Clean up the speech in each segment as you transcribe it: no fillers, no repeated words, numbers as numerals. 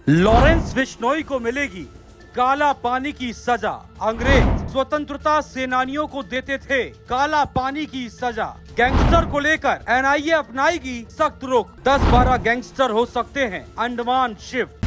Lawrence Bishnoi को मिलेगी काला पानी की सजा। अंग्रेज स्वतंत्रता सेनानियों को देते थे काला पानी की सजा। गैंगस्टर को लेकर एनआईए अपनाएगी सख्त रुख। 10-12 गैंगस्टर हो सकते हैं अंडमान शिफ्ट।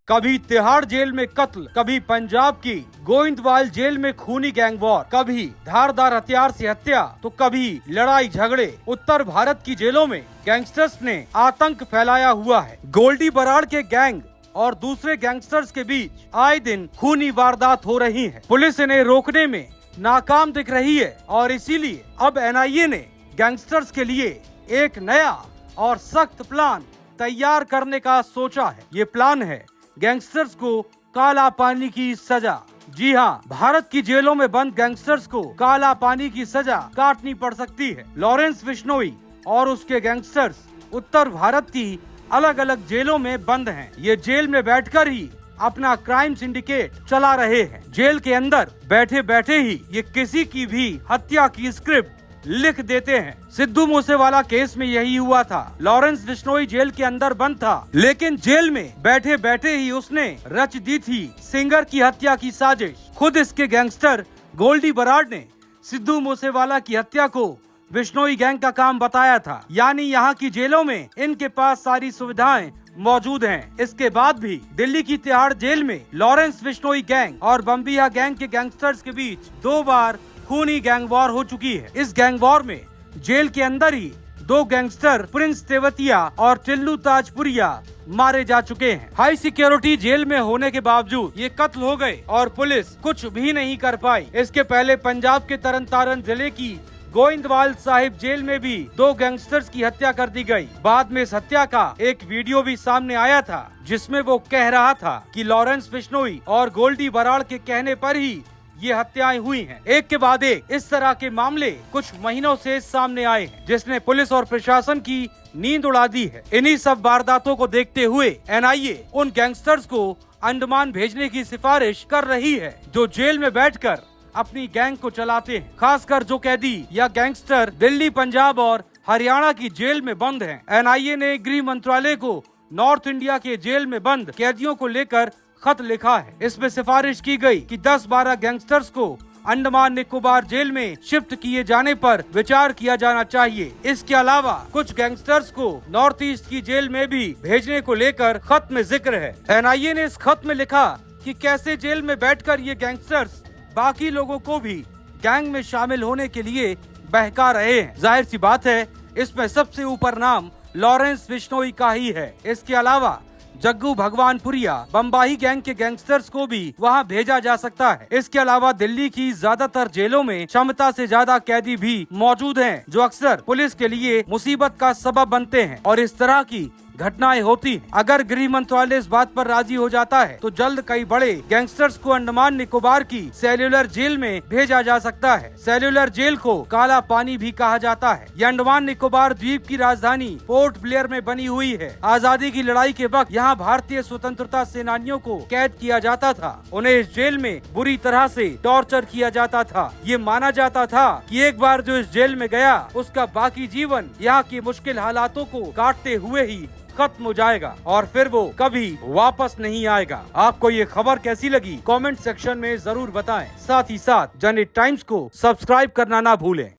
कभी तिहाड़ जेल में कत्ल, कभी पंजाब की गोविंदवाल जेल में खूनी गैंग वॉर, कभी धारदार हथियार से हत्या तो कभी लड़ाई झगड़े। उत्तर भारत की जेलों में गैंगस्टर्स ने आतंक फैलाया हुआ है। गोल्डी बराड़ के गैंग और दूसरे गैंगस्टर्स के बीच आए दिन खूनी वारदात हो रही है। पुलिस इन्हें रोकने में नाकाम दिख रही है और इसीलिए अब एनआईए ने गैंगस्टर्स के लिए एक नया और सख्त प्लान तैयार करने का सोचा है। ये प्लान है गैंगस्टर्स को काला पानी की सजा। जी हाँ, भारत की जेलों में बंद गैंगस्टर्स को काला पानी की सजा काटनी पड़ सकती है। लॉरेंस बिश्नोई और उसके गैंगस्टर्स उत्तर भारत की अलग अलग जेलों में बंद हैं। ये जेल में बैठकर ही अपना क्राइम सिंडिकेट चला रहे हैं। जेल के अंदर बैठे बैठे ही ये किसी की भी हत्या की स्क्रिप्ट लिख देते हैं। सिद्धू मूसेवाला केस में यही हुआ था। लॉरेंस बिश्नोई जेल के अंदर बंद था, लेकिन जेल में बैठे बैठे ही उसने रच दी थी सिंगर की हत्या की साजिश। खुद इसके गैंगस्टर गोल्डी बराड़ ने सिद्धू मूसेवाला की हत्या को बिश्नोई गैंग का काम बताया था। यानी यहाँ की जेलों में इनके पास सारी सुविधाएं मौजूद हैं। इसके बाद भी दिल्ली की तिहाड़ जेल में लॉरेंस बिश्नोई गैंग और बम्बिया गैंग के गैंगस्टर्स के बीच 2 बार खूनी गैंग वॉर हो चुकी है। इस गैंग वॉर में जेल के अंदर ही 2 गैंगस्टर प्रिंस तेवतिया और टिल्लू ताजपुरिया मारे जा चुके हैं। हाई सिक्योरिटी जेल में होने के बावजूद ये कत्ल हो गए और पुलिस कुछ भी नहीं कर पाई। इसके पहले पंजाब के तरन जिले की गोविंदवाल साहिब जेल में भी 2 गैंगस्टर्स की हत्या कर दी गई। बाद में इस हत्या का एक वीडियो भी सामने आया था, जिसमें वो कह रहा था कि लॉरेंस बिश्नोई और गोल्डी बराड़ के कहने पर ही ये हत्याएं हुई हैं। एक के बाद एक इस तरह के मामले कुछ महीनों से सामने आए हैं, जिसने पुलिस और प्रशासन की नींद उड़ा दी है। इन्हीं सब वारदातों को देखते हुए एनआईए उन गैंगस्टर्स को अंडमान भेजने की सिफारिश कर रही है जो जेल में बैठकर अपनी गैंग को चलाते हैं। खासकर जो कैदी या गैंगस्टर दिल्ली, पंजाब और हरियाणा की जेल में बंद हैं। एनआईए ने गृह मंत्रालय को नॉर्थ इंडिया के जेल में बंद कैदियों को लेकर खत लिखा है। इसमें सिफारिश की गई कि 10-12 गैंगस्टर्स को अंडमान निकोबार जेल में शिफ्ट किए जाने पर विचार किया जाना चाहिए। इसके अलावा कुछ गैंगस्टर्स को नॉर्थ ईस्ट की जेल में भी भेजने को लेकर खत में जिक्र है। एनआईए ने इस खत में लिखा कि कैसे जेल में बैठकर ये गैंगस्टर्स बाकी लोगों को भी गैंग में शामिल होने के लिए बहका रहे हैं। जाहिर सी बात है, इसमें सबसे ऊपर नाम लॉरेंस बिश्नोई का ही है। इसके अलावा जग्गू भगवानपुरिया, बम्बाई गैंग के गैंगस्टर्स को भी वहां भेजा जा सकता है। इसके अलावा दिल्ली की ज्यादातर जेलों में क्षमता से ज्यादा कैदी भी मौजूद हैं, जो अक्सर पुलिस के लिए मुसीबत का सबब बनते हैं और इस तरह की घटनाएं होती हैं। अगर गृह मंत्रालय इस बात पर राजी हो जाता है तो जल्द कई बड़े गैंगस्टर्स को अंडमान निकोबार की सेल्युलर जेल में भेजा जा सकता है। सेल्युलर जेल को काला पानी भी कहा जाता है। ये अंडमान निकोबार द्वीप की राजधानी पोर्ट ब्लेयर में बनी हुई है। आजादी की लड़ाई के वक्त यहाँ भारतीय स्वतंत्रता सेनानियों को कैद किया जाता था। उन्हें इस जेल में बुरी तरह से टॉर्चर किया जाता था। ये माना जाता था कि एक बार जो इस जेल में गया, उसका बाकी जीवन यहाँ की मुश्किल हालातों को काटते हुए ही खत्म हो जाएगा और फिर वो कभी वापस नहीं आएगा। आपको ये खबर कैसी लगी? कमेंट सेक्शन में जरूर बताएं। साथ ही साथ जनहित टाइम्स को सब्सक्राइब करना ना भूलें।